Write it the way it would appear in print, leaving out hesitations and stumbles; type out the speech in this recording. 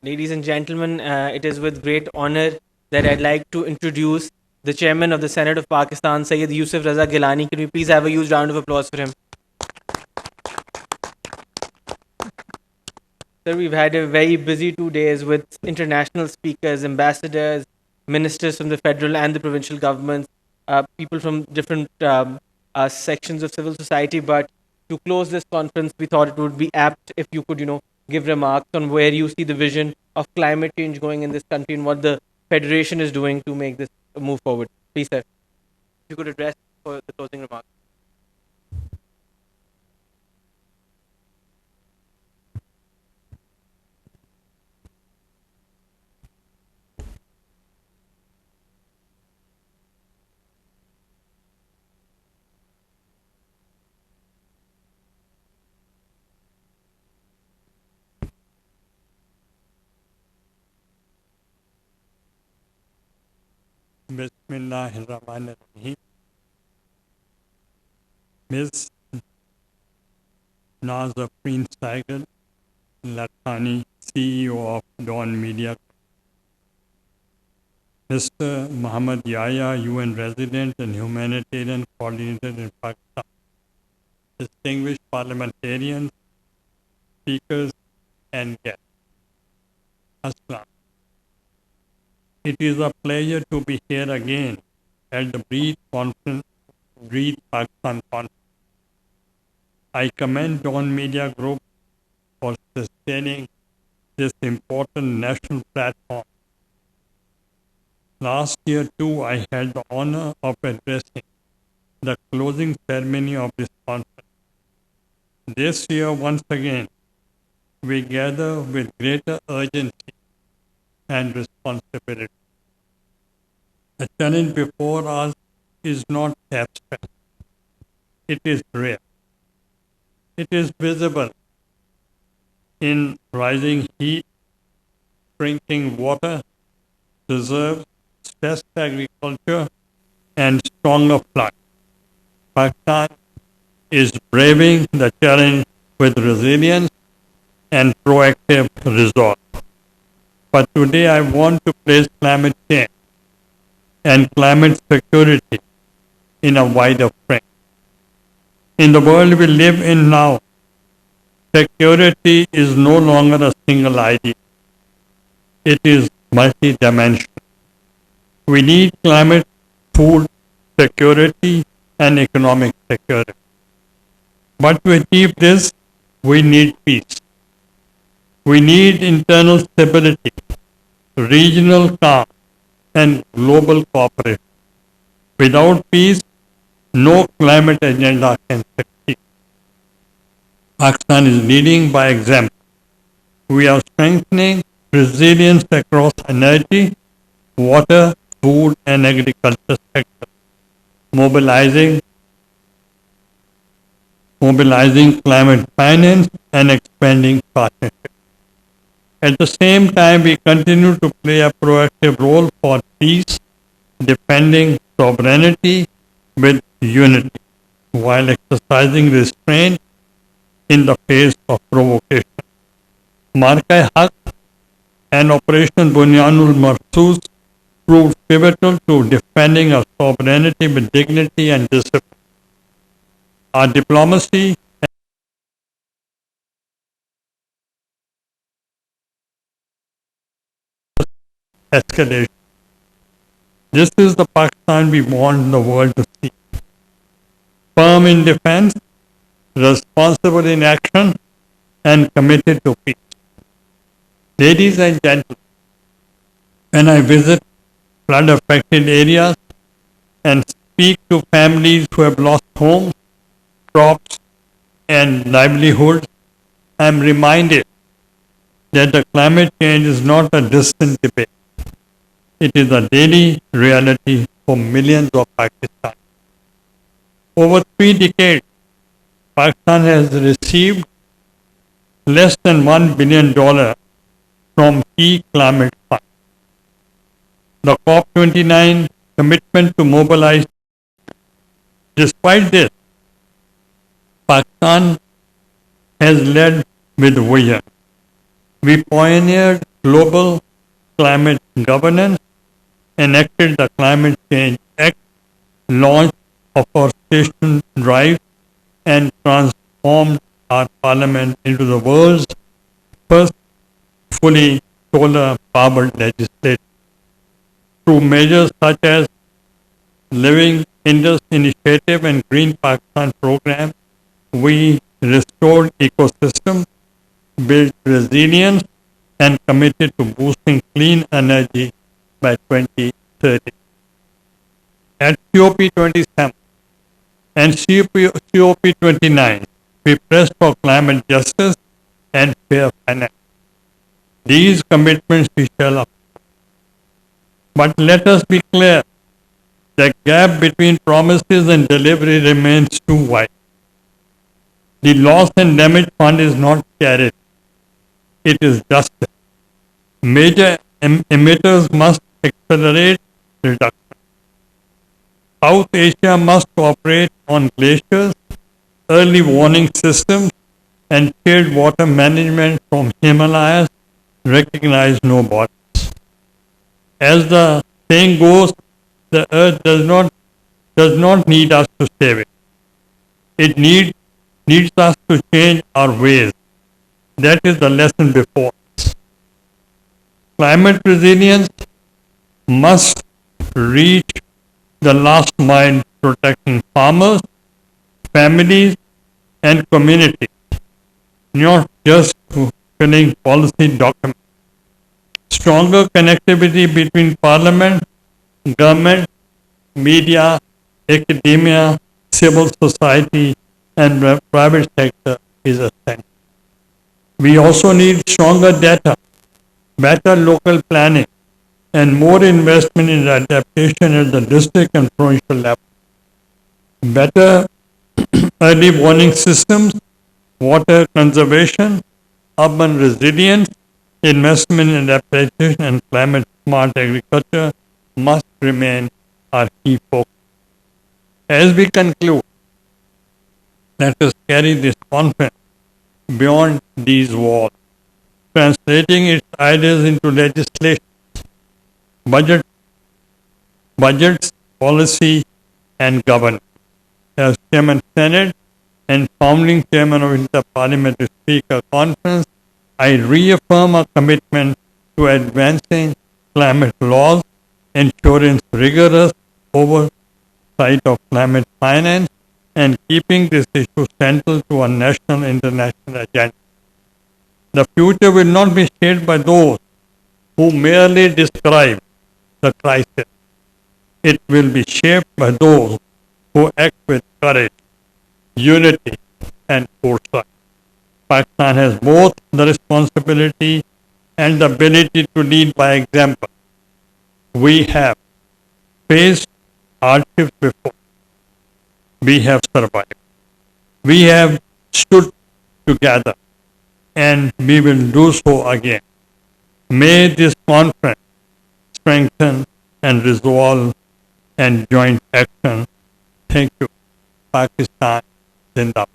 Ladies and gentlemen, it is with great honor that I'd like to introduce the chairman of the Senate of Pakistan, Sayyid Yousaf Raza Gilani. Can we please have a huge round of applause for him? Sir, we've had a very busy 2 days with international speakers, ambassadors, ministers from the federal and the provincial governments, people from different sections of civil society. But to close this conference, we thought it would be apt if you could, give remarks on where you see the vision of climate change going in this country and what the Federation is doing to make this move forward. Please, sir, if you could address for the closing remarks. Bismillahirrahmanirrahim. Ms. Nazafreen Saigal Lakhani, CEO of Dawn Media. Mr. Muhammad Yahya, UN Resident and Humanitarian Coordinator in Pakistan. Distinguished parliamentarians, speakers, and guests. Assalam. It is a pleasure to be here again at the Breathe Pakistan Conference. I commend Dawn Media Group for sustaining this important national platform. Last year too, I had the honor of addressing the closing ceremony of this conference. This year, once again, we gather with greater urgency and responsibility. The challenge before us is not abstract. It is real. It is visible in rising heat, shrinking water reserves, stressed agriculture, and stronger floods. Pakistan is braving the challenge with resilience and proactive resolve. But today I want to place climate change and climate security in a wider frame. In the world we live in now, security is no longer a single idea. It is multidimensional. We need climate, food security, and economic security. But to achieve this, we need peace. We need internal stability, regional calm, and global cooperation. Without peace, no climate agenda can succeed. Pakistan is leading by example. We are strengthening resilience across energy, water, food, and agriculture sectors, mobilizing climate finance and expanding partnerships. At the same time, we continue to play a proactive role for peace, defending sovereignty with unity, while exercising restraint in the face of provocation. Marka-e-Haq and Operation Bunyanul Marsus proved pivotal to defending our sovereignty with dignity and discipline. Our diplomacy escalation. This is the Pakistan we want the world to see. Firm in defense, responsible in action, and committed to peace. Ladies and gentlemen, when I visit flood-affected areas and speak to families who have lost homes, crops, and livelihoods, I am reminded that the climate change is not a distant debate. It is a daily reality for millions of Pakistanis. Over 3 decades, Pakistan has received less than $1 billion from key climate funds. The COP29 commitment to mobilize. Despite this, Pakistan has led with vision. We pioneered global climate governance, enacted the Climate Change Act, launched afforestation drive, and transformed our parliament into the world's first fully solar-powered legislature. Through measures such as Living Indus Initiative and Green Pakistan program, we restored ecosystems, built resilience, and committed to boosting clean energy by 2030. At COP27 and COP29, we pressed for climate justice and fair finance. These commitments we shall uphold. But let us be clear, the gap between promises and delivery remains too wide. The loss and damage fund is not charity, it is justice. Major emitters must accelerate reduction. South Asia must cooperate on glaciers, early warning systems, and shared water management from Himalayas recognize no borders. As the saying goes, the earth does not need us to save it. It needs us to change our ways. That is the lesson before us. Climate resilience must reach the last mile, protecting farmers, families, and communities, not just filling policy documents. Stronger connectivity between parliament, government, media, academia, civil society, and private sector is essential. We also need stronger data, better local planning, and more investment in adaptation at the district and provincial level. Better early warning systems, water conservation, urban resilience, investment in adaptation, and climate smart agriculture must remain our key focus. As we conclude, let us carry this conference beyond these walls, translating its ideas into legislation, budgets, policy, and governance. As Chairman Senate and founding Chairman of Inter-Parliamentary Speaker Conference, I reaffirm our commitment to advancing climate laws, ensuring rigorous oversight of climate finance, and keeping this issue central to our national and international agenda. The future will not be shaped by those who merely describe the crisis. It will be shaped by those who act with courage, unity, and foresight. Pakistan has both the responsibility and the ability to lead by example. We have faced hardships before. We have survived. We have stood together, and we will do so again. May this conference strengthen and resolve and joint action. Thank you. Pakistan Zindabad.